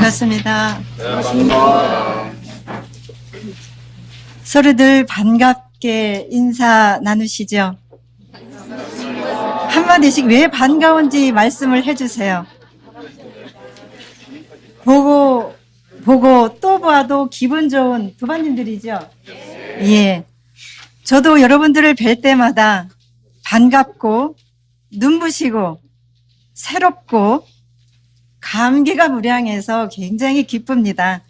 반갑습니다. 네, 반갑습니다. 서로들 반갑게 인사 나누시죠? 한마디씩 왜 반가운지 말씀을 해주세요. 보고 또 봐도 기분 좋은 부모님들이죠? 예. 저도 여러분들을 뵐 때마다 반갑고 눈부시고 새롭고 감개가 무량해서 굉장히 기쁩니다.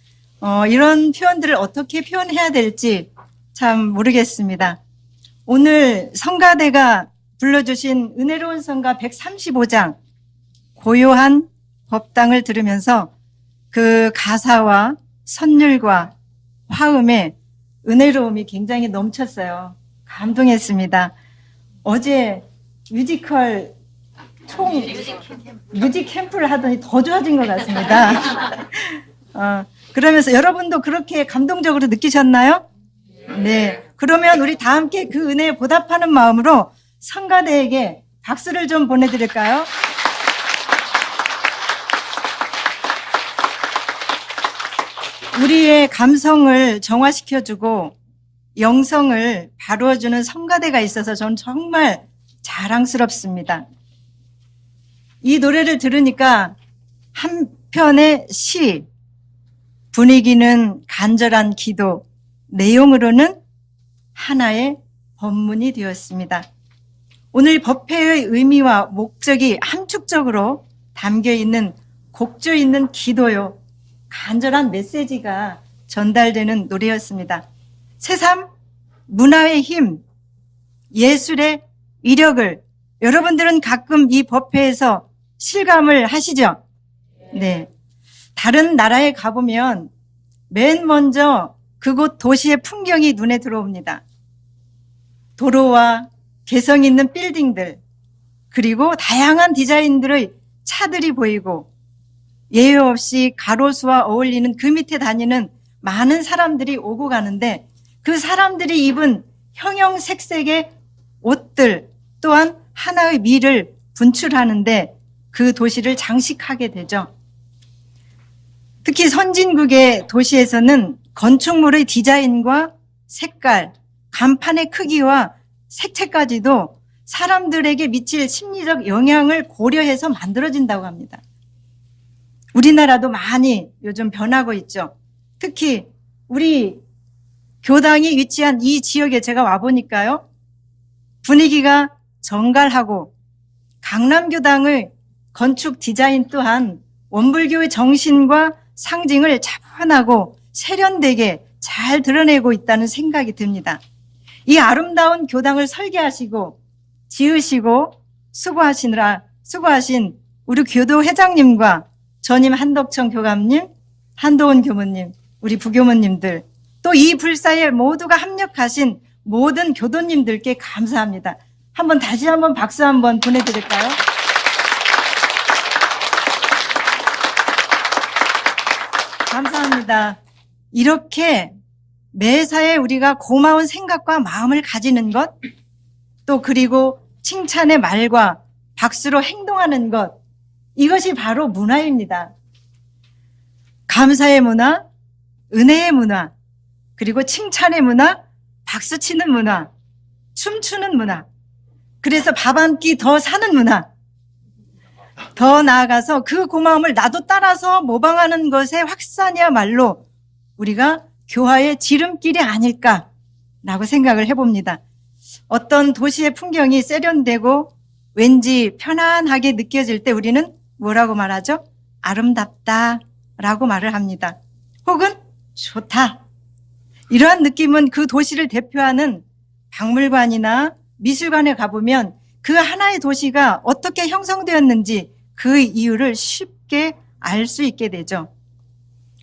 이런 표현들을 어떻게 표현해야 될지 참 모르겠습니다. 오늘 성가대가 불러주신 은혜로운 성가 135장 고요한 법당을 들으면서 그 가사와 선율과 화음의 은혜로움이 굉장히 넘쳤어요. 감동했습니다. 어제 뮤지컬 뮤직 캠프를 하더니 더 좋아진 것 같습니다. 그러면서 여러분도 그렇게 감동적으로 느끼셨나요? 네. 그러면 우리 다 함께 그 은혜에 보답하는 마음으로 성가대에게 박수를 좀 보내드릴까요? 우리의 감성을 정화시켜주고 영성을 바루어주는 성가대가 있어서 저는 정말 자랑스럽습니다. 이 노래를 들으니까 한편의 시, 분위기는 간절한 기도, 내용으로는 하나의 법문이 되었습니다. 오늘 법회의 의미와 목적이 함축적으로 담겨 있는 곡조 있는 기도요, 간절한 메시지가 전달되는 노래였습니다. 새삼 문화의 힘, 예술의 위력을 여러분들은 가끔 이 법회에서 실감을 하시죠? 네. 다른 나라에 가보면 맨 먼저 그곳 도시의 풍경이 눈에 들어옵니다. 도로와 개성 있는 빌딩들, 그리고 다양한 디자인들의 차들이 보이고 예외 없이 가로수와 어울리는 그 밑에 다니는 많은 사람들이 오고 가는데 그 사람들이 입은 형형색색의 옷들 또한 하나의 미를 분출하는데 그 도시를 장식하게 되죠. 특히 선진국의 도시에서는 건축물의 디자인과 색깔, 간판의 크기와 색채까지도 사람들에게 미칠 심리적 영향을 고려해서 만들어진다고 합니다. 우리나라도 많이 요즘 변하고 있죠. 특히 우리 교당이 위치한 이 지역에 제가 와보니까요, 분위기가 정갈하고 강남교당의 건축 디자인 또한 원불교의 정신과 상징을 차분하고 세련되게 잘 드러내고 있다는 생각이 듭니다. 이 아름다운 교당을 설계하시고 지으시고 수고하신 우리 교도 회장님과 전임 한덕청 교감님, 한도훈 교무님, 우리 부교무님들, 또 이 불사에 모두가 합력하신 모든 교도님들께 감사합니다. 다시 한번 박수 한번 보내드릴까요? 감사합니다. 이렇게 매사에 우리가 고마운 생각과 마음을 가지는 것, 또 그리고 칭찬의 말과 박수로 행동하는 것, 이것이 바로 문화입니다. 감사의 문화, 은혜의 문화, 그리고 칭찬의 문화, 박수치는 문화, 춤추는 문화, 그래서 밥 한 끼 더 사는 문화, 더 나아가서 그 고마움을 나도 따라서 모방하는 것의 확산이야말로 우리가 교화의 지름길이 아닐까라고 생각을 해봅니다. 어떤 도시의 풍경이 세련되고 왠지 편안하게 느껴질 때 우리는 뭐라고 말하죠? 아름답다라고 말을 합니다. 혹은 좋다. 이러한 느낌은 그 도시를 대표하는 박물관이나 미술관에 가보면 그 하나의 도시가 어떻게 형성되었는지 그 이유를 쉽게 알 수 있게 되죠.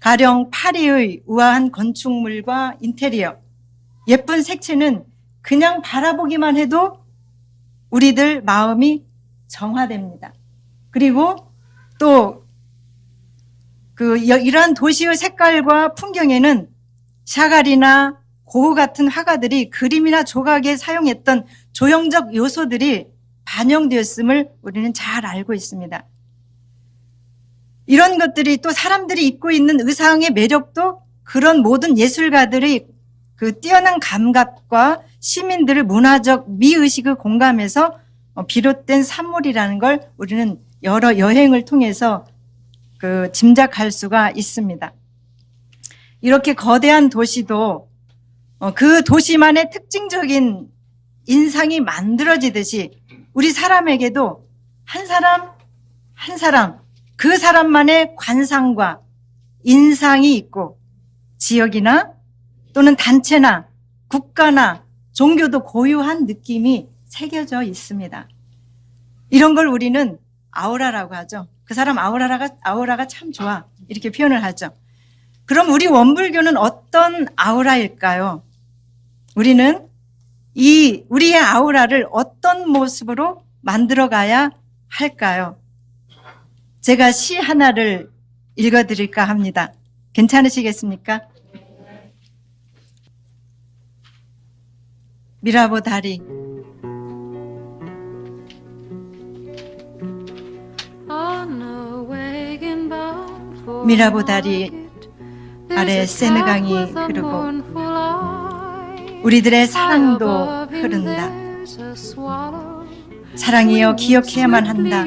가령 파리의 우아한 건축물과 인테리어, 예쁜 색채는 그냥 바라보기만 해도 우리들 마음이 정화됩니다. 그리고 또 이러한 도시의 색깔과 풍경에는 샤갈이나 고흐 같은 화가들이 그림이나 조각에 사용했던 조형적 요소들이 반영되었음을 우리는 잘 알고 있습니다. 이런 것들이 또 사람들이 입고 있는 의상의 매력도 그런 모든 예술가들의 그 뛰어난 감각과 시민들의 문화적 미의식을 공감해서 비롯된 산물이라는 걸 우리는 여러 여행을 통해서 그 짐작할 수가 있습니다. 이렇게 거대한 도시도 그 도시만의 특징적인 인상이 만들어지듯이 우리 사람에게도 한 사람 한 사람 그 사람만의 관상과 인상이 있고 지역이나 또는 단체나 국가나 종교도 고유한 느낌이 새겨져 있습니다. 이런 걸 우리는 아우라라고 하죠. 그 사람 아우라가 참 좋아. 이렇게 표현을 하죠. 그럼 우리 원불교는 어떤 아우라일까요? 우리는 우리의 아우라를 어떤 모습으로 만들어가야 할까요? 제가 시 하나를 읽어드릴까 합니다. 괜찮으시겠습니까? 미라보 다리. 미라보 다리 아래 세느강이 흐르고 우리들의 사랑도 흐른다. 사랑이여 기억해야만 한다.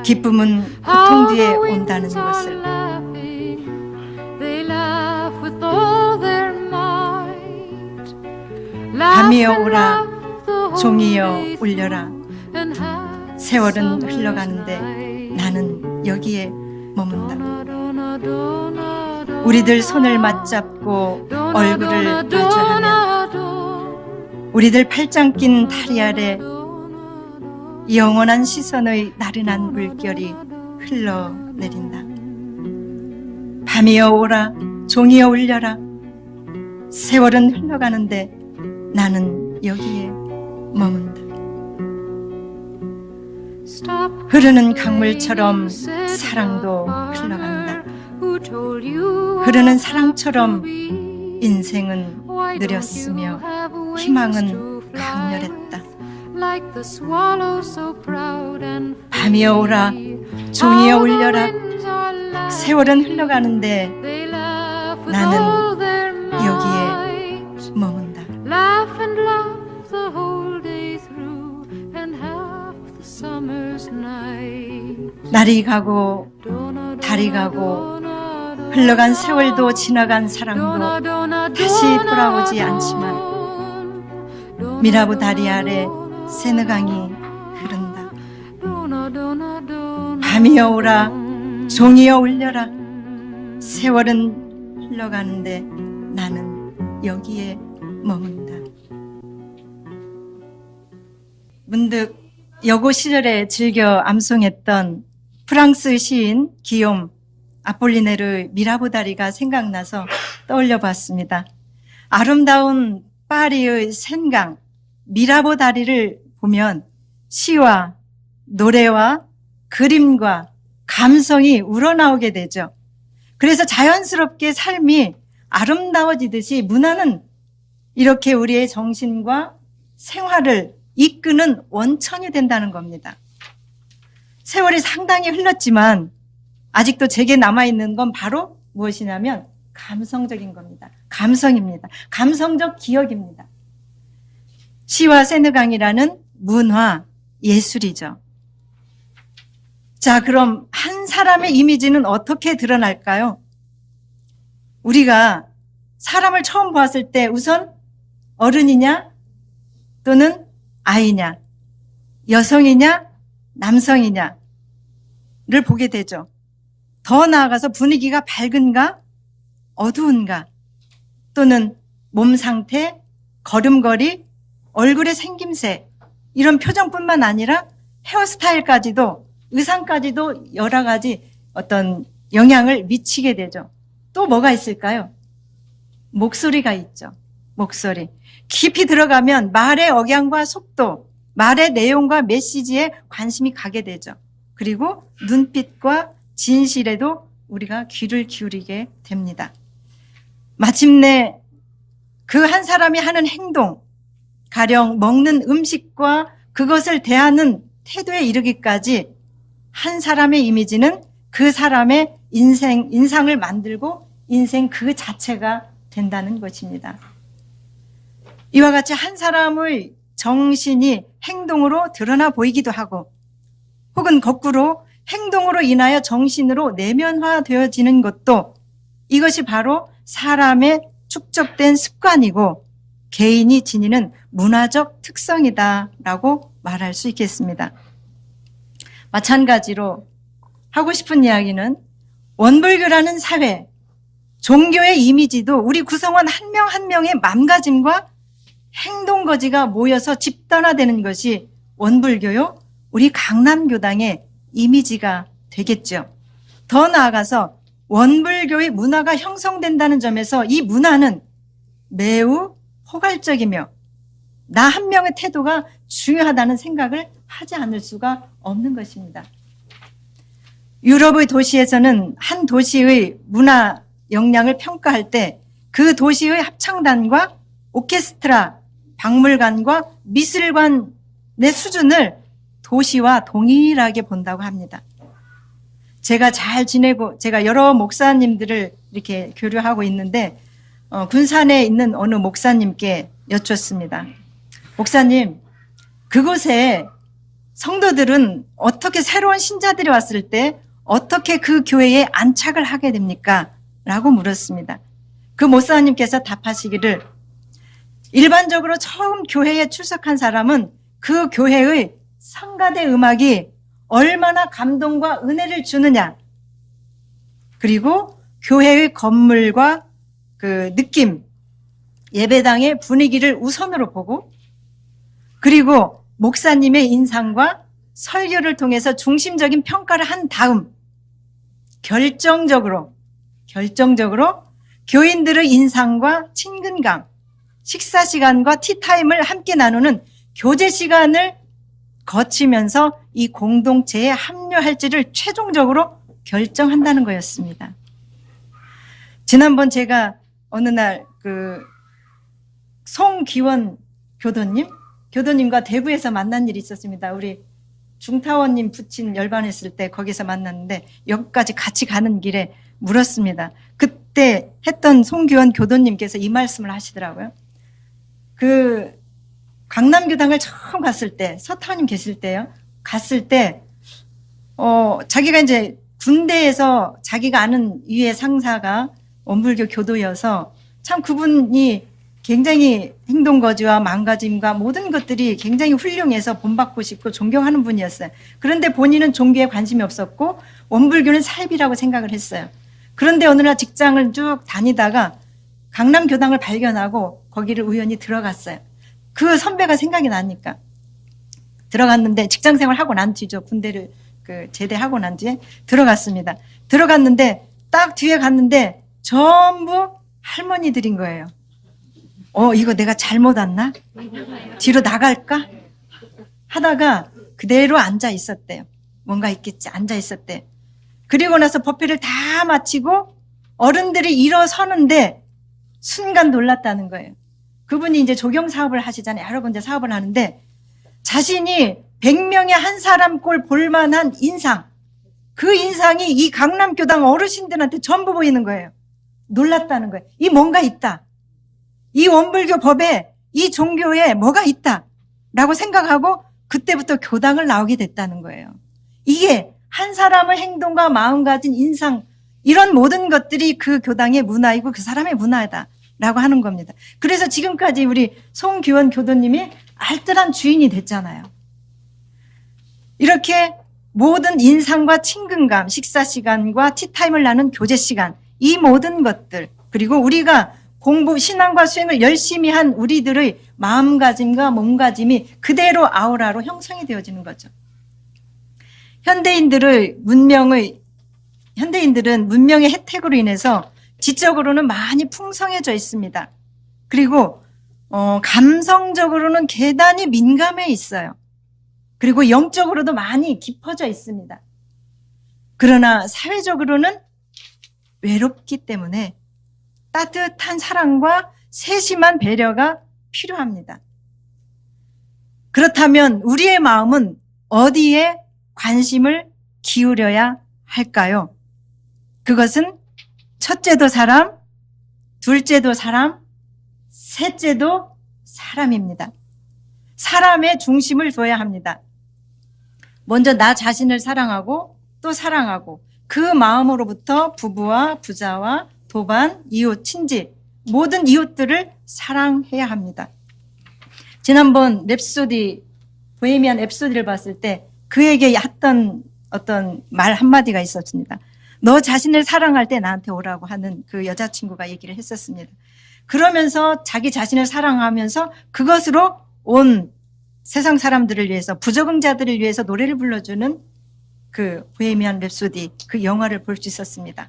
기쁨은 고통 뒤에 온다는 것을. 밤이여 오라, 종이여 울려라. 세월은 흘러가는데 나는 여기에 머문다. 우리들 손을 맞잡고 얼굴을 마주하며 우리들 팔짱 낀 다리 아래 영원한 시선의 나른한 물결이 흘러내린다. 밤이여 오라, 종이여 울려라. 세월은 흘러가는데 나는 여기에 머문다. 흐르는 강물처럼 사랑도 흘러간다. 흐르는 사랑처럼 인생은 느렸으며 희망은 강렬했다. 밤이여 오라, 종이여 울려라. 세월은 흘러가는데 나는 여기에 머문다. 날이 가고 달이 가고 흘러간 세월도 지나간 사랑도 다시 돌아오지 않지만 미라보 다리 아래 세느강이 흐른다. 밤이여 오라, 종이여 울려라. 세월은 흘러가는데 나는 여기에 머문다. 문득 여고 시절에 즐겨 암송했던 프랑스 시인 기욤 아폴리네르의 미라보 다리가 생각나서 떠올려 봤습니다. 아름다운 파리의 센강 미라보 다리를 보면 시와 노래와 그림과 감성이 우러나오게 되죠. 그래서 자연스럽게 삶이 아름다워지듯이 문화는 이렇게 우리의 정신과 생활을 이끄는 원천이 된다는 겁니다. 세월이 상당히 흘렀지만 아직도 제게 남아있는 건 바로 무엇이냐면 감성적인 겁니다. 감성입니다. 감성적 기억입니다. 시와 세느강이라는 문화, 예술이죠. 자, 그럼 한 사람의 이미지는 어떻게 드러날까요? 우리가 사람을 처음 보았을 때 우선 어른이냐 또는 아이냐, 여성이냐 남성이냐를 보게 되죠. 더 나아가서 분위기가 밝은가 어두운가 또는 몸 상태, 걸음걸이, 얼굴의 생김새 이런 표정뿐만 아니라 헤어스타일까지도 의상까지도 여러 가지 어떤 영향을 미치게 되죠. 또 뭐가 있을까요? 목소리가 있죠. 목소리. 깊이 들어가면 말의 억양과 속도, 말의 내용과 메시지에 관심이 가게 되죠. 그리고 눈빛과 진실에도 우리가 귀를 기울이게 됩니다. 마침내 그 한 사람이 하는 행동, 가령 먹는 음식과 그것을 대하는 태도에 이르기까지 한 사람의 이미지는 그 사람의 인상을 만들고 인생 그 자체가 된다는 것입니다. 이와 같이 한 사람의 정신이 행동으로 드러나 보이기도 하고 혹은 거꾸로 행동으로 인하여 정신으로 내면화되어지는 것도 이것이 바로 사람의 축적된 습관이고 개인이 지니는 문화적 특성이다라고 말할 수 있겠습니다. 마찬가지로 하고 싶은 이야기는 원불교라는 사회, 종교의 이미지도 우리 구성원 한 명 한 명의 맘가짐과 행동거지가 모여서 집단화되는 것이 원불교요, 우리 강남교당의 이미지가 되겠죠. 더 나아가서 원불교의 문화가 형성된다는 점에서 이 문화는 매우 포괄적이며 나 한 명의 태도가 중요하다는 생각을 하지 않을 수가 없는 것입니다. 유럽의 도시에서는 한 도시의 문화 역량을 평가할 때 그 도시의 합창단과 오케스트라, 박물관과 미술관의 수준을 도시와 동일하게 본다고 합니다. 제가 잘 지내고 제가 여러 목사님들을 이렇게 교류하고 있는데 군산에 있는 어느 목사님께 여쭙습니다. 목사님, 그곳에 성도들은 어떻게 새로운 신자들이 왔을 때 어떻게 그 교회에 안착을 하게 됩니까? 라고 물었습니다. 그 목사님께서 답하시기를 일반적으로 처음 교회에 출석한 사람은 그 교회의 성가대 음악이 얼마나 감동과 은혜를 주느냐, 그리고 교회의 건물과 그 느낌, 예배당의 분위기를 우선으로 보고 그리고 목사님의 인상과 설교를 통해서 중심적인 평가를 한 다음 결정적으로 교인들의 인상과 친근감, 식사 시간과 티타임을 함께 나누는 교제 시간을 거치면서 이 공동체에 합류할지를 최종적으로 결정한다는 거였습니다. 지난번 제가 어느 날 송기원 교도님과 대구에서 만난 일이 있었습니다. 우리 중타원님 부친 열반했을 때 거기서 만났는데 여기까지 같이 가는 길에 물었습니다. 그때 했던 송기원 교도님께서 이 말씀을 하시더라고요. 그 강남교당을 처음 갔을 때, 서타원님 계실 때요. 갔을 때 자기가 이제 군대에서 자기가 아는 위에 상사가 원불교 교도여서 참 그분이 굉장히 행동거지와 망가짐과 모든 것들이 굉장히 훌륭해서 본받고 싶고 존경하는 분이었어요. 그런데 본인은 종교에 관심이 없었고 원불교는 사입이라고 생각을 했어요. 그런데 어느 날 직장을 쭉 다니다가 강남교당을 발견하고 거기를 우연히 들어갔어요. 그 선배가 생각이 나니까 들어갔는데 직장생활 하고 난 뒤죠. 군대를 제대하고 난 뒤에 들어갔습니다. 들어갔는데 딱 뒤에 갔는데 전부 할머니들인 거예요. 이거 내가 잘못 왔나? 뒤로 나갈까? 하다가 그대로 앉아 있었대요. 뭔가 있겠지. 앉아 있었대요. 그리고 나서 법회를 다 마치고 어른들이 일어서는데 순간 놀랐다는 거예요. 그분이 이제 조경 사업을 하시잖아요. 여러 군데 사업을 하는데 자신이 100명의 한 사람 꼴 볼만한 인상, 그 인상이 이 강남교당 어르신들한테 전부 보이는 거예요. 놀랐다는 거예요. 이 뭔가 있다. 이 원불교 법에 이 종교에 뭐가 있다 라고 생각하고 그때부터 교당을 나오게 됐다는 거예요. 이게 한 사람의 행동과 마음가짐, 인상 이런 모든 것들이 그 교당의 문화이고 그 사람의 문화다라고 하는 겁니다. 그래서 지금까지 우리 송기원 교도님이 알뜰한 주인이 됐잖아요. 이렇게 모든 인상과 친근감, 식사 시간과 티타임을 나눈 교제 시간, 이 모든 것들, 그리고 우리가 공부, 신앙과 수행을 열심히 한 우리들의 마음가짐과 몸가짐이 그대로 아우라로 형성이 되어지는 거죠. 현대인들은 문명의 혜택으로 인해서 지적으로는 많이 풍성해져 있습니다. 그리고 감성적으로는 대단히 민감해 있어요. 그리고 영적으로도 많이 깊어져 있습니다. 그러나 사회적으로는 외롭기 때문에 따뜻한 사랑과 세심한 배려가 필요합니다. 그렇다면 우리의 마음은 어디에 관심을 기울여야 할까요? 그것은 첫째도 사람, 둘째도 사람, 셋째도 사람입니다. 사람의 중심을 둬야 합니다. 먼저 나 자신을 사랑하고 또 사랑하고 그 마음으로부터 부부와 부자와 도반, 이웃, 친지 모든 이웃들을 사랑해야 합니다. 지난번 보헤미안 랩소디를 봤을 때 그에게 했던 어떤 말 한마디가 있었습니다. 너 자신을 사랑할 때 나한테 오라고 하는 그 여자친구가 얘기를 했었습니다. 그러면서 자기 자신을 사랑하면서 그것으로 온 세상 사람들을 위해서 부적응자들을 위해서 노래를 불러주는 그 보헤미안 랩소디 그 영화를 볼 수 있었습니다.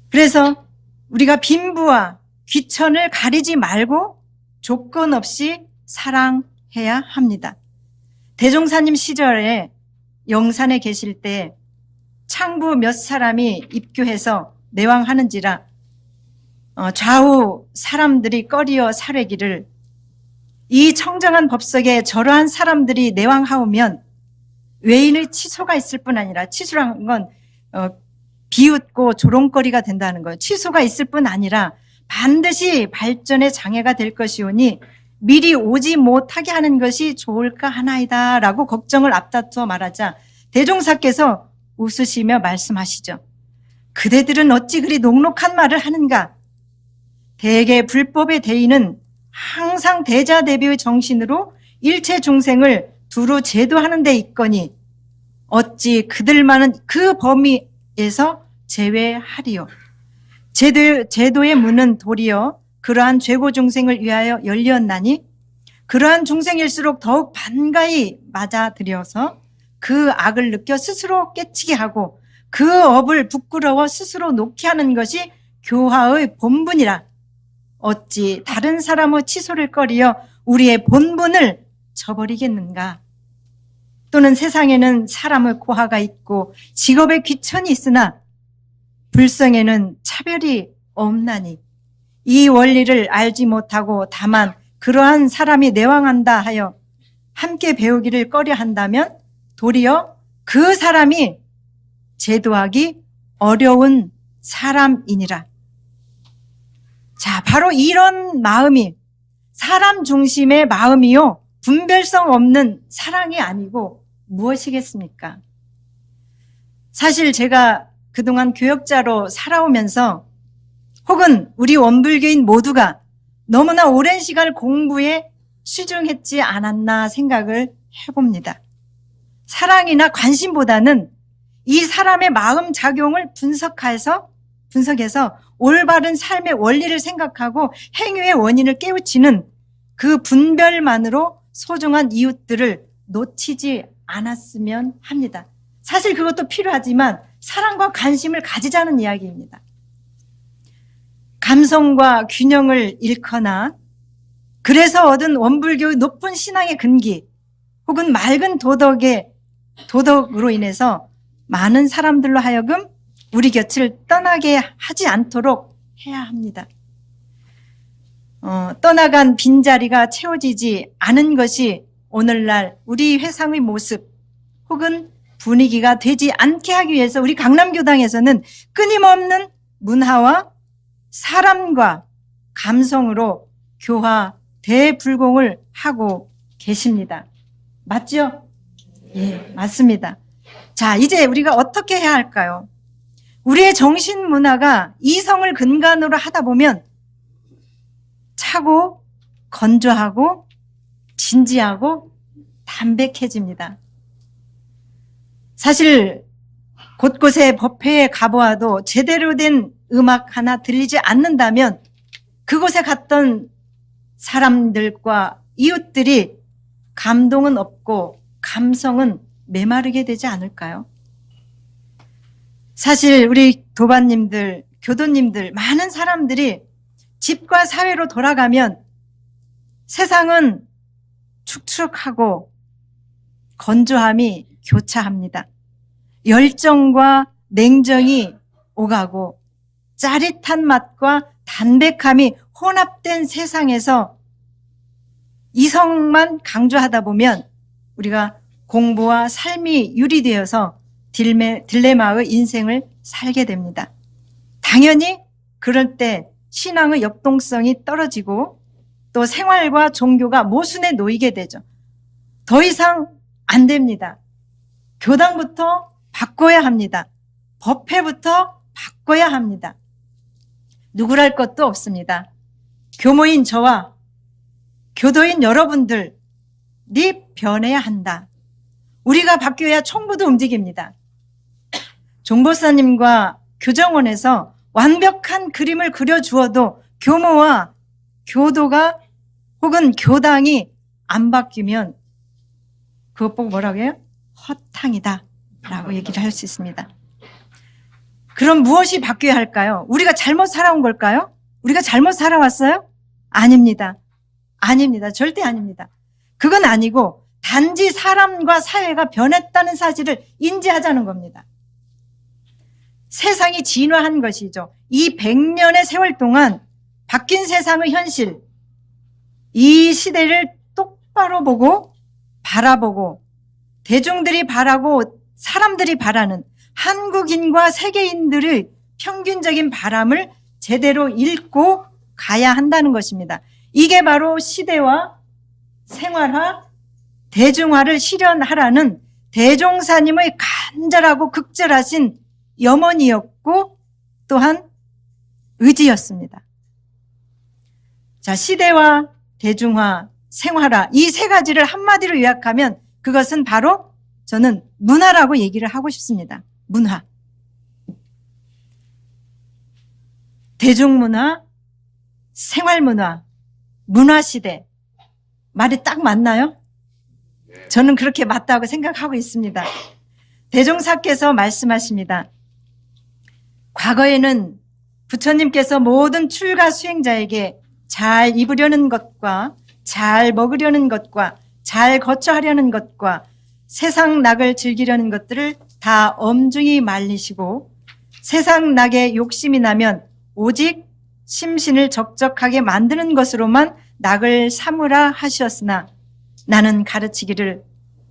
그래서 우리가 빈부와 귀천을 가리지 말고 조건 없이 사랑해야 합니다. 대종사님 시절에 영산에 계실 때 창부 몇 사람이 입교해서 내왕하는지라 좌우 사람들이 꺼리어 사뢰기를 이 청정한 법석에 저러한 사람들이 내왕하오면 외인의 치소가 있을 뿐 아니라 치소란 건 비웃고 조롱거리가 된다는 거예요. 치소가 있을 뿐 아니라 반드시 발전의 장애가 될 것이오니 미리 오지 못하게 하는 것이 좋을까 하나이다 라고 걱정을 앞다투어 말하자 대종사께서 웃으시며 말씀하시죠. 그대들은 어찌 그리 녹록한 말을 하는가? 대개 불법의 대의는 항상 대자대비의 정신으로 일체 중생을 두루 제도하는 데 있거니 어찌 그들만은 그 범위에서 제외하리요. 제도의 문은 도리어 그러한 죄고 중생을 위하여 열렸나니 그러한 중생일수록 더욱 반가이 맞아들여서 그 악을 느껴 스스로 깨치게 하고 그 업을 부끄러워 스스로 놓게 하는 것이 교화의 본분이라. 어찌 다른 사람의 치소를 꺼리어 우리의 본분을 저버리겠는가? 또는 세상에는 사람의 고하가 있고 직업의 귀천이 있으나 불성에는 차별이 없나니 이 원리를 알지 못하고 다만 그러한 사람이 내왕한다 하여 함께 배우기를 꺼려 한다면 도리어 그 사람이 제도하기 어려운 사람이니라. 자, 바로 이런 마음이 사람 중심의 마음이요. 분별성 없는 사랑이 아니고 무엇이겠습니까? 사실 제가 그동안 교역자로 살아오면서 혹은 우리 원불교인 모두가 너무나 오랜 시간 공부에 치중했지 않았나 생각을 해봅니다. 사랑이나 관심보다는 이 사람의 마음 작용을 분석해서 올바른 삶의 원리를 생각하고 행위의 원인을 깨우치는 그 분별만으로 소중한 이웃들을 놓치지 않았으면 합니다. 사실 그것도 필요하지만 사랑과 관심을 가지자는 이야기입니다. 감성과 균형을 잃거나 그래서 얻은 원불교의 높은 신앙의 근기 혹은 맑은 도덕으로 인해서 많은 사람들로 하여금 우리 곁을 떠나게 하지 않도록 해야 합니다. 떠나간 빈자리가 채워지지 않은 것이 오늘날 우리 회상의 모습 혹은 분위기가 되지 않게 하기 위해서 우리 강남교당에서는 끊임없는 문화와 사람과 감성으로 교화 대불공을 하고 계십니다. 맞죠? 예, 맞습니다. 자, 이제 우리가 어떻게 해야 할까요? 우리의 정신 문화가 이성을 근간으로 하다 보면 차고 건조하고 진지하고 담백해집니다. 사실 곳곳에 법회에 가보아도 제대로 된 음악 하나 들리지 않는다면 그곳에 갔던 사람들과 이웃들이 감동은 없고 감성은 메마르게 되지 않을까요? 사실 우리 도반님들, 교도님들, 많은 사람들이 집과 사회로 돌아가면 세상은 축축하고 건조함이 교차합니다. 열정과 냉정이 오가고 짜릿한 맛과 담백함이 혼합된 세상에서 이성만 강조하다 보면 우리가 공부와 삶이 유리되어서 딜레마의 인생을 살게 됩니다. 당연히 그럴 때 신앙의 역동성이 떨어지고 또 생활과 종교가 모순에 놓이게 되죠. 더 이상 안 됩니다. 교당부터 바꿔야 합니다. 법회부터 바꿔야 합니다. 누구랄 것도 없습니다. 교모인 저와 교도인 여러분들이 변해야 한다. 우리가 바뀌어야 총부도 움직입니다. 종보사님과 교정원에서 완벽한 그림을 그려주어도 교모와 교도가 혹은 교당이 안 바뀌면 그것 보고 뭐라고 해요? 허탕이다 라고 얘기를 할 수 있습니다. 그럼 무엇이 바뀌어야 할까요? 우리가 잘못 살아온 걸까요? 우리가 잘못 살아왔어요? 아닙니다. 아닙니다. 절대 아닙니다. 그건 아니고 단지 사람과 사회가 변했다는 사실을 인지하자는 겁니다. 세상이 진화한 것이죠. 이 100년의 세월 동안 바뀐 세상의 현실, 이 시대를 똑바로 보고 바라보고 대중들이 바라고 사람들이 바라는 한국인과 세계인들의 평균적인 바람을 제대로 읽고 가야 한다는 것입니다. 이게 바로 시대와 생활화, 대중화를 실현하라는 대종사님의 간절하고 극절하신 염원이었고 또한 의지였습니다. 자, 시대와 대중화, 생활화 이 세 가지를 한마디로 요약하면 그것은 바로 저는 문화라고 얘기를 하고 싶습니다. 문화. 대중문화, 생활문화, 문화시대. 말이 딱 맞나요? 저는 그렇게 맞다고 생각하고 있습니다. 대종사께서 말씀하십니다. 과거에는 부처님께서 모든 출가 수행자에게 잘 입으려는 것과 잘 먹으려는 것과 잘 거처하려는 것과 세상 낙을 즐기려는 것들을 다 엄중히 말리시고 세상 낙에 욕심이 나면 오직 심신을 적적하게 만드는 것으로만 낙을 삼으라 하셨으나 나는 가르치기를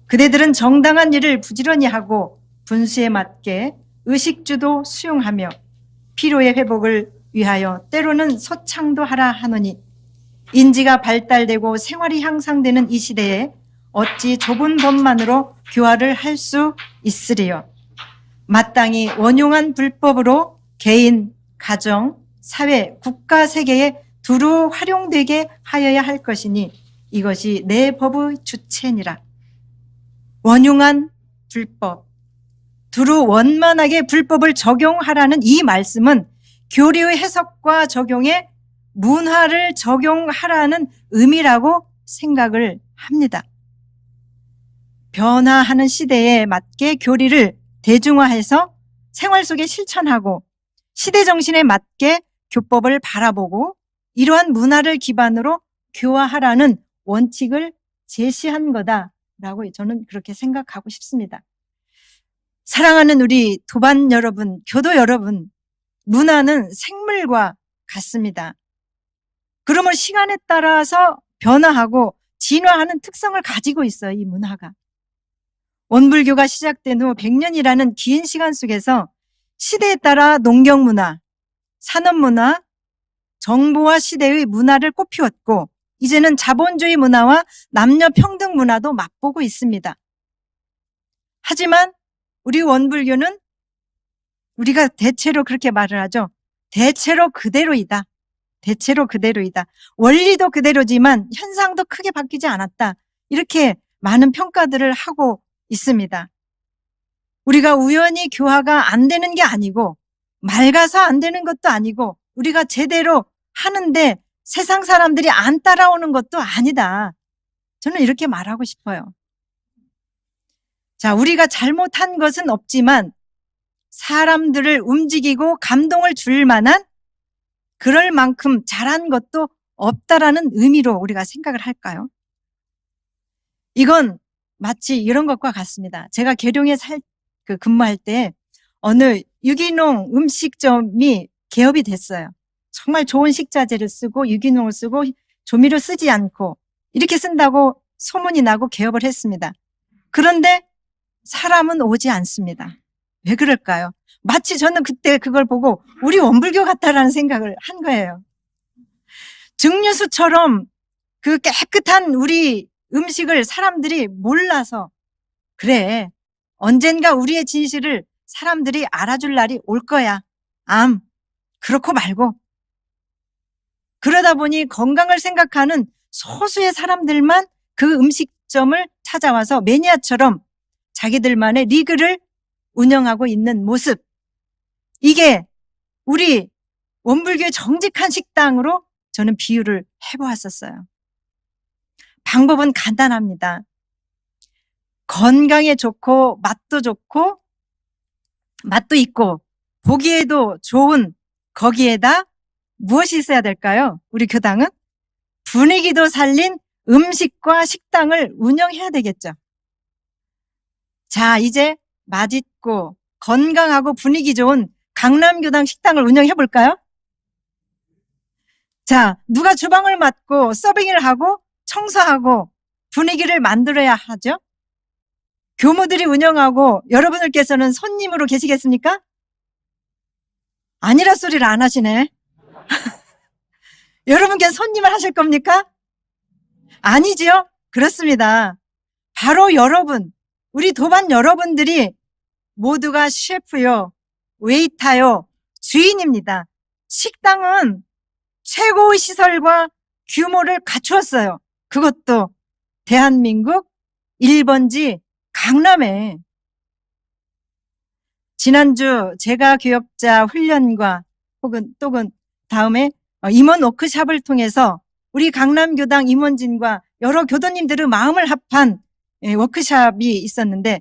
그대들은 정당한 일을 부지런히 하고 분수에 맞게 의식주도 수용하며 피로의 회복을 위하여 때로는 소창도 하라 하노니 인지가 발달되고 생활이 향상되는 이 시대에 어찌 좁은 법만으로 교화를 할 수 있으리요. 마땅히 원용한 불법으로 개인, 가정, 사회, 국가 세계에 두루 활용되게 하여야 할 것이니 이것이 내 법의 주체니라. 원용한 불법, 두루 원만하게 불법을 적용하라는 이 말씀은 교리의 해석과 적용에 문화를 적용하라는 의미라고 생각을 합니다. 변화하는 시대에 맞게 교리를 대중화해서 생활 속에 실천하고 시대 정신에 맞게 교법을 바라보고 이러한 문화를 기반으로 교화하라는 원칙을 제시한 거다라고 저는 그렇게 생각하고 싶습니다. 사랑하는 우리 도반 여러분, 교도 여러분, 문화는 생물과 같습니다. 그러면 시간에 따라서 변화하고 진화하는 특성을 가지고 있어요, 이 문화가. 원불교가 시작된 후 100년이라는 긴 시간 속에서 시대에 따라 농경문화, 산업문화, 정보화 시대의 문화를 꽃피웠고 이제는 자본주의 문화와 남녀평등 문화도 맛보고 있습니다. 하지만 우리 원불교는 우리가 대체로 그렇게 말을 하죠. 대체로 그대로이다. 대체로 그대로이다. 원리도 그대로지만 현상도 크게 바뀌지 않았다. 이렇게 많은 평가들을 하고 있습니다. 우리가 우연히 교화가 안 되는 게 아니고 맑아서 안 되는 것도 아니고 우리가 제대로 하는데 세상 사람들이 안 따라오는 것도 아니다. 저는 이렇게 말하고 싶어요. 자, 우리가 잘못한 것은 없지만 사람들을 움직이고 감동을 줄 만한 그럴 만큼 잘한 것도 없다라는 의미로 우리가 생각을 할까요? 이건 마치 이런 것과 같습니다. 제가 계룡에 근무할 때 어느 유기농 음식점이 개업이 됐어요. 정말 좋은 식자재를 쓰고 유기농을 쓰고 조미료 쓰지 않고 이렇게 쓴다고 소문이 나고 개업을 했습니다. 그런데 사람은 오지 않습니다. 왜 그럴까요? 마치 저는 그때 그걸 보고 우리 원불교 같다라는 생각을 한 거예요. 증류수처럼 그 깨끗한 우리 음식을 사람들이 몰라서, 그래, 언젠가 우리의 진실을 사람들이 알아줄 날이 올 거야. 그렇고 말고. 그러다 보니 건강을 생각하는 소수의 사람들만 그 음식점을 찾아와서 매니아처럼 자기들만의 리그를 운영하고 있는 모습. 이게 우리 원불교의 정직한 식당으로 저는 비유를 해보았었어요. 방법은 간단합니다. 건강에 좋고 맛도 있고 보기에도 좋은 거기에다 무엇이 있어야 될까요? 우리 교당은 분위기도 살린 음식과 식당을 운영해야 되겠죠. 자, 이제 맛있고 건강하고 분위기 좋은 강남교당 식당을 운영해 볼까요? 자, 누가 주방을 맡고 서빙을 하고 청소하고 분위기를 만들어야 하죠? 교무들이 운영하고 여러분들께서는 손님으로 계시겠습니까? 아니라 소리를 안 하시네. 여러분께서 손님을 하실 겁니까? 아니지요? 그렇습니다. 바로 여러분, 우리 도반 여러분들이 모두가 셰프요, 웨이터요, 주인입니다. 식당은 최고의 시설과 규모를 갖추었어요. 그것도 대한민국 1번지 강남에. 지난주 제가 교역자 훈련과 혹은 다음에 임원 워크샵을 통해서 우리 강남교당 임원진과 여러 교도님들의 마음을 합한 워크샵이 있었는데,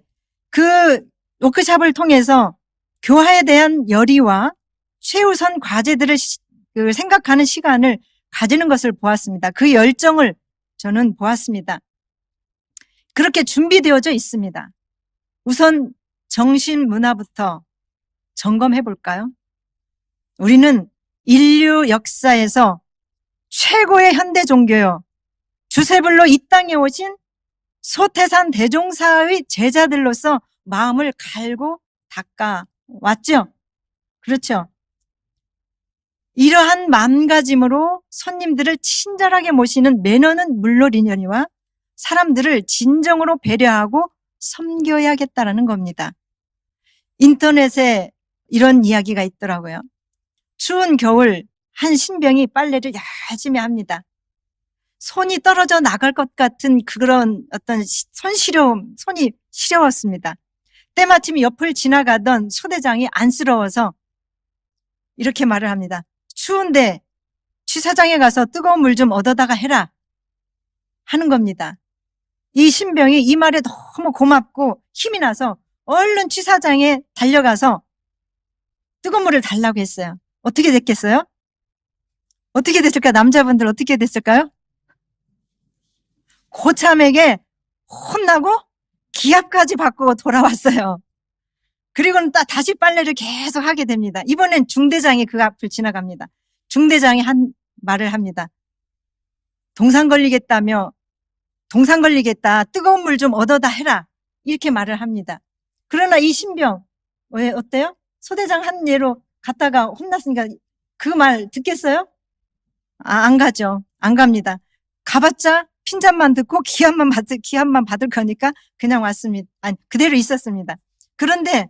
그 워크샵을 통해서 교화에 대한 열의와 최우선 과제들을 생각하는 시간을 가지는 것을 보았습니다. 그 열정을 저는 보았습니다. 그렇게 준비되어져 있습니다. 우선 정신 문화부터 점검해 볼까요? 우리는 인류 역사에서 최고의 현대 종교요, 주세불로 이 땅에 오신 소태산 대종사의 제자들로서 마음을 갈고 닦아 왔죠. 그렇죠. 이러한 마음가짐으로 손님들을 친절하게 모시는 매너는 물론이니와 사람들을 진정으로 배려하고 섬겨야겠다는 겁니다. 인터넷에 이런 이야기가 있더라고요. 추운 겨울 한 신병이 빨래를 열심히 합니다. 손이 떨어져 나갈 것 같은 그런 어떤 손이 시려웠습니다. 때마침 옆을 지나가던 소대장이 안쓰러워서 이렇게 말을 합니다. 추운데 취사장에 가서 뜨거운 물 좀 얻어다가 해라 하는 겁니다. 이 신병이 이 말에 너무 고맙고 힘이 나서 얼른 취사장에 달려가서 뜨거운 물을 달라고 했어요. 어떻게 됐겠어요? 어떻게 됐을까? 남자분들 어떻게 됐을까요? 고참에게 혼나고 기합까지 받고 돌아왔어요. 그리고는 다시 빨래를 계속 하게 됩니다. 이번엔 중대장이 그 앞을 지나갑니다. 중대장이 한 말을 합니다. 동상 걸리겠다, 뜨거운 물 좀 얻어다 해라, 이렇게 말을 합니다. 그러나 이 신병, 왜 어때요? 소대장 한 예로 갔다가 혼났으니까 그 말 듣겠어요? 안 가죠. 안 갑니다. 가봤자 핀잔만 듣고 기합만 받을 거니까 그냥 왔습니다. 아니, 그대로 있었습니다. 그런데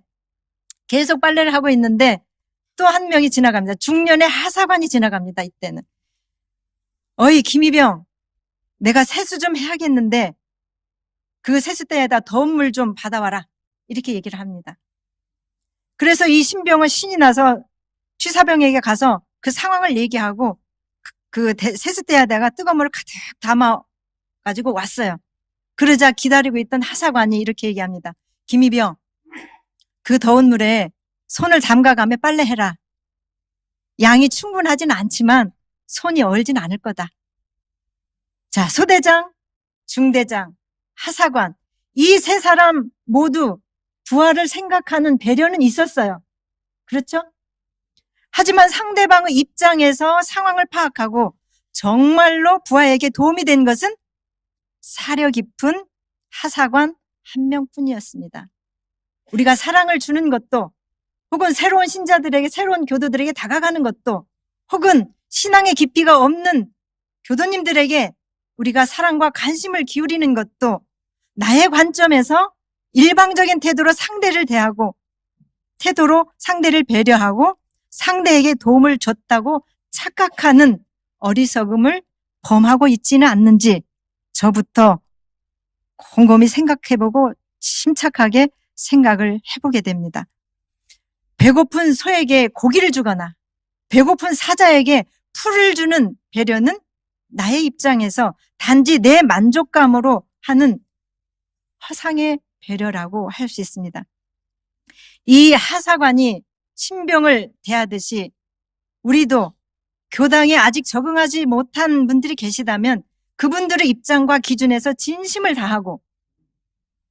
계속 빨래를 하고 있는데 또 한 명이 지나갑니다. 중년의 하사관이 지나갑니다. 이때는. 어이, 김희병, 내가 세수 좀 해야겠는데 그 세수대에다 더운 물 좀 받아와라, 이렇게 얘기를 합니다. 그래서 이 신병은 신이 나서 취사병에게 가서 그 상황을 얘기하고 그 세수대에다가 뜨거운 물을 가득 담아 가지고 왔어요. 그러자 기다리고 있던 하사관이 이렇게 얘기합니다. 김희병, 그 더운 물에 손을 담가가며 빨래해라. 양이 충분하진 않지만 손이 얼진 않을 거다. 자, 소대장, 중대장, 하사관, 이 세 사람 모두 부하를 생각하는 배려는 있었어요. 그렇죠? 하지만 상대방의 입장에서 상황을 파악하고 정말로 부하에게 도움이 된 것은 사려 깊은 하사관 한 명뿐이었습니다. 우리가 사랑을 주는 것도, 혹은 새로운 신자들에게, 새로운 교도들에게 다가가는 것도, 혹은 신앙의 깊이가 없는 교도님들에게 우리가 사랑과 관심을 기울이는 것도 나의 관점에서 일방적인 태도로 상대를 대하고, 태도로 상대를 배려하고 상대에게 도움을 줬다고 착각하는 어리석음을 범하고 있지는 않는지 저부터 곰곰이 생각해보고 침착하게 생각을 해보게 됩니다. 배고픈 소에게 고기를 주거나 배고픈 사자에게 풀을 주는 배려는 나의 입장에서 단지 내 만족감으로 하는 허상의 배려라고 할 수 있습니다. 이 하사관이 신병을 대하듯이 우리도 교당에 아직 적응하지 못한 분들이 계시다면 그분들의 입장과 기준에서 진심을 다하고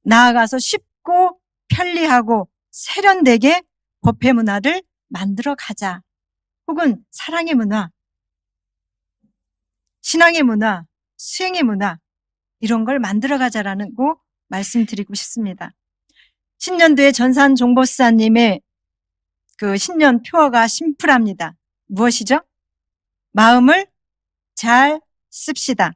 나아가서 쉽고 편리하고 세련되게 법회 문화를 만들어 가자. 혹은 사랑의 문화, 신앙의 문화, 수행의 문화, 이런 걸 만들어 가자라고 말씀드리고 싶습니다. 신년도에 전산 종보사님의 그 신년 표어가 심플합니다. 무엇이죠? 마음을 잘 씁시다.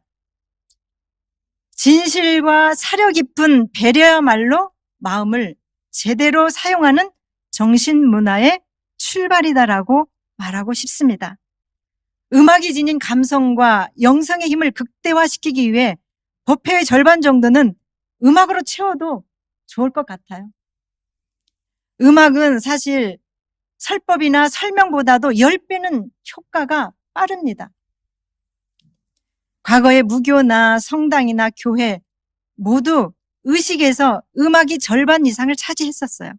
진실과 사려 깊은 배려야말로 마음을 제대로 사용하는 정신문화의 출발이다라고 말하고 싶습니다. 음악이 지닌 감성과 영성의 힘을 극대화시키기 위해 법회의 절반 정도는 음악으로 채워도 좋을 것 같아요. 음악은 사실 설법이나 설명보다도 10배는 효과가 빠릅니다. 과거의 무교나 성당이나 교회 모두 의식에서 음악이 절반 이상을 차지했었어요.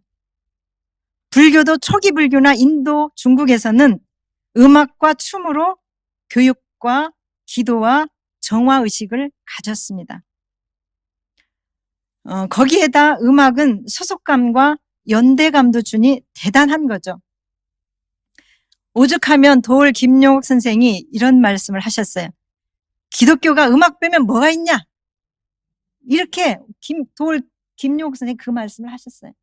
불교도 초기 불교나 인도, 중국에서는 음악과 춤으로 교육과 기도와 정화의식을 가졌습니다. 거기에다 음악은 소속감과 연대감도 주니 대단한 거죠. 오죽하면 도올 김용옥 선생이 이런 말씀을 하셨어요. 기독교가 음악 빼면 뭐가 있냐? 이렇게 도올 김용옥 선생이 그 말씀을 하셨어요.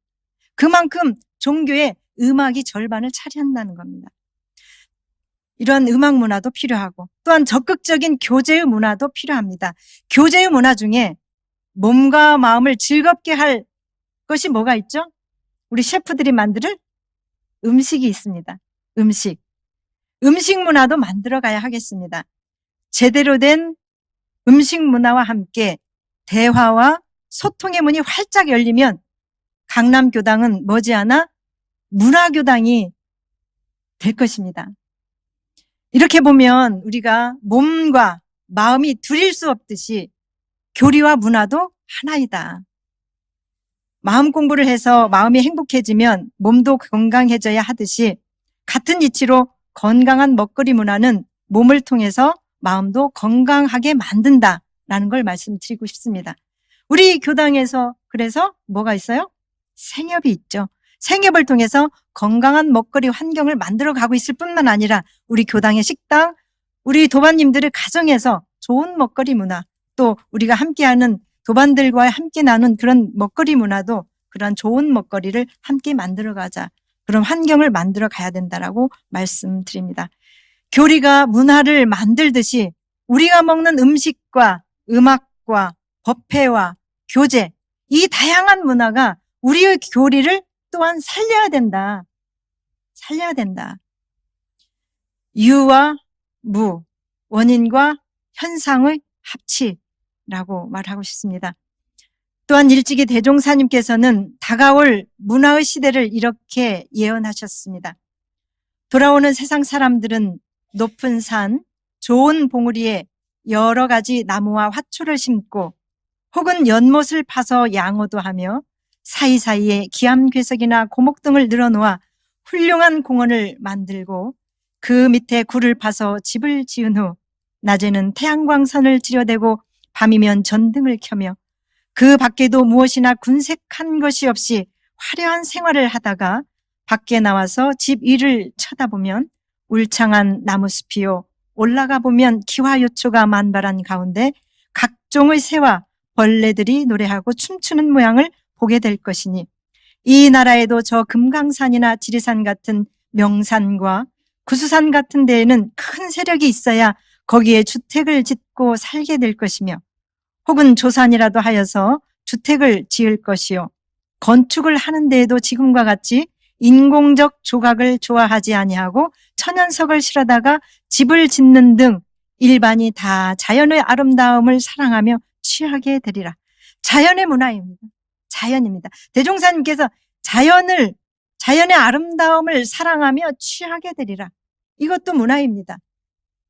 그만큼 종교의 음악이 절반을 차지한다는 겁니다. 이런 음악 문화도 필요하고 또한 적극적인 교제의 문화도 필요합니다. 교제의 문화 중에 몸과 마음을 즐겁게 할 것이 뭐가 있죠? 우리 셰프들이 만들 음식이 있습니다. 음식 문화도 만들어 가야 하겠습니다. 제대로 된 음식 문화와 함께 대화와 소통의 문이 활짝 열리면 강남교당은 머지않아 문화교당이 될 것입니다. 이렇게 보면 우리가 몸과 마음이 둘일 수 없듯이 교리와 문화도 하나이다. 마음 공부를 해서 마음이 행복해지면 몸도 건강해져야 하듯이 같은 이치로 건강한 먹거리 문화는 몸을 통해서 마음도 건강하게 만든다라는 걸 말씀드리고 싶습니다. 우리 교당에서 그래서 뭐가 있어요? 생협이 있죠. 생협을 통해서 건강한 먹거리 환경을 만들어 가고 있을 뿐만 아니라 우리 교당의 식당, 우리 도반님들의 가정에서 좋은 먹거리 문화, 또 우리가 함께하는 도반들과 함께 나눈 그런 먹거리 문화도 그런 좋은 먹거리를 함께 만들어 가자. 그런 환경을 만들어 가야 된다라고 말씀드립니다. 교리가 문화를 만들듯이 우리가 먹는 음식과 음악과 법회와 교제, 이 다양한 문화가 우리의 교리를 또한 살려야 된다. 살려야 된다. 유와 무, 원인과 현상의 합치라고 말하고 싶습니다. 또한 일찍이 대종사님께서는 다가올 문화의 시대를 이렇게 예언하셨습니다. 돌아오는 세상 사람들은 높은 산, 좋은 봉우리에 여러 가지 나무와 화초를 심고 혹은 연못을 파서 양호도 하며 사이사이에 기암괴석이나 고목 등을 늘어놓아 훌륭한 공원을 만들고 그 밑에 굴을 파서 집을 지은 후 낮에는 태양광선을 들여대고 밤이면 전등을 켜며 그 밖에도 무엇이나 군색한 것이 없이 화려한 생활을 하다가 밖에 나와서 집 위를 쳐다보면 울창한 나무숲이요 올라가 보면 기와요초가 만발한 가운데 각종의 새와 벌레들이 노래하고 춤추는 모양을 보게 될 것이니 이 나라에도 저 금강산이나 지리산 같은 명산과 구수산 같은 데에는 큰 세력이 있어야 거기에 주택을 짓고 살게 될 것이며 혹은 조산이라도 하여서 주택을 지을 것이요. 건축을 하는 데에도 지금과 같이 인공적 조각을 좋아하지 아니하고 천연석을 실어다가 집을 짓는 등 일반이 다 자연의 아름다움을 사랑하며 취하게 되리라. 자연의 문화입니다. 자연입니다. 대종사님께서 자연의 아름다움을 사랑하며 취하게 되리라. 이것도 문화입니다.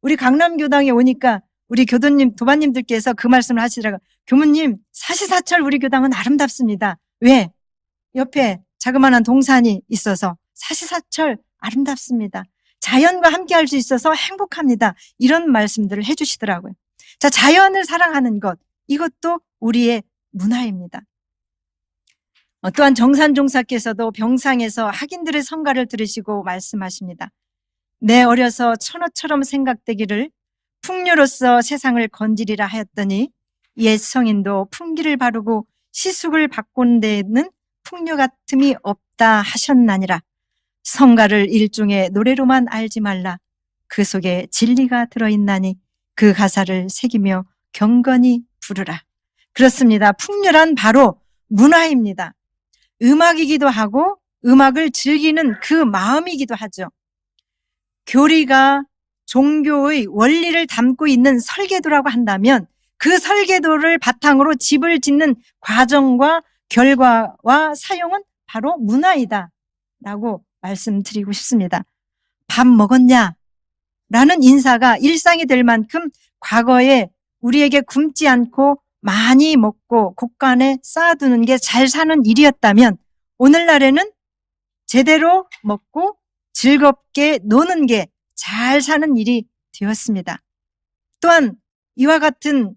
우리 강남교당에 오니까 우리 교도님, 도반님들께서 그 말씀을 하시더라고요. 교무님, 사시사철 우리 교당은 아름답습니다. 왜? 옆에 자그마한 동산이 있어서 사시사철 아름답습니다. 자연과 함께 할 수 있어서 행복합니다. 이런 말씀들을 해주시더라고요. 자, 자연을 사랑하는 것, 이것도 우리의 문화입니다. 또한 정산종사께서도 병상에서 학인들의 성가를 들으시고 말씀하십니다. 내 어려서 천어처럼 생각되기를 풍류로서 세상을 건지리라 하였더니 옛 성인도 풍기를 바르고 시숙을 바꾼 데에는 풍류 같음이 없다 하셨나니라. 성가를 일종의 노래로만 알지 말라. 그 속에 진리가 들어있나니 그 가사를 새기며 경건히 부르라. 그렇습니다. 풍류란 바로 문화입니다. 음악이기도 하고 음악을 즐기는 그 마음이기도 하죠. 교리가 종교의 원리를 담고 있는 설계도라고 한다면 그 설계도를 바탕으로 집을 짓는 과정과 결과와 사용은 바로 문화이다 라고 말씀드리고 싶습니다. 밥 먹었냐? 라는 인사가 일상이 될 만큼 과거에 우리에게 굶지 않고 많이 먹고 곳간에 쌓아두는 게 잘 사는 일이었다면 오늘날에는 제대로 먹고 즐겁게 노는 게 잘 사는 일이 되었습니다. 또한 이와 같은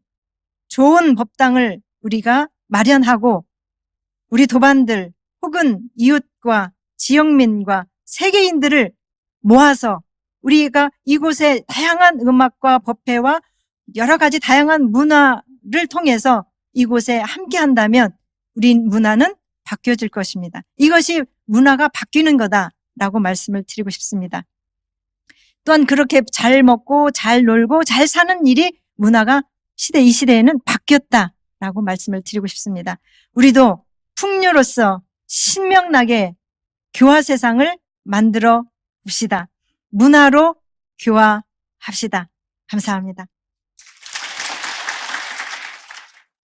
좋은 법당을 우리가 마련하고 우리 도반들 혹은 이웃과 지역민과 세계인들을 모아서 우리가 이곳에 다양한 음악과 법회와 여러 가지 다양한 문화를 통해서 이곳에 함께 한다면 우리 문화는 바뀌어질 것입니다. 이것이 문화가 바뀌는 거다라고 말씀을 드리고 싶습니다. 또한 그렇게 잘 먹고 잘 놀고 잘 사는 일이 문화가 이 시대에는 바뀌었다라고 말씀을 드리고 싶습니다. 우리도 풍류로서 신명나게 교화 세상을 만들어 봅시다. 문화로 교화합시다. 감사합니다.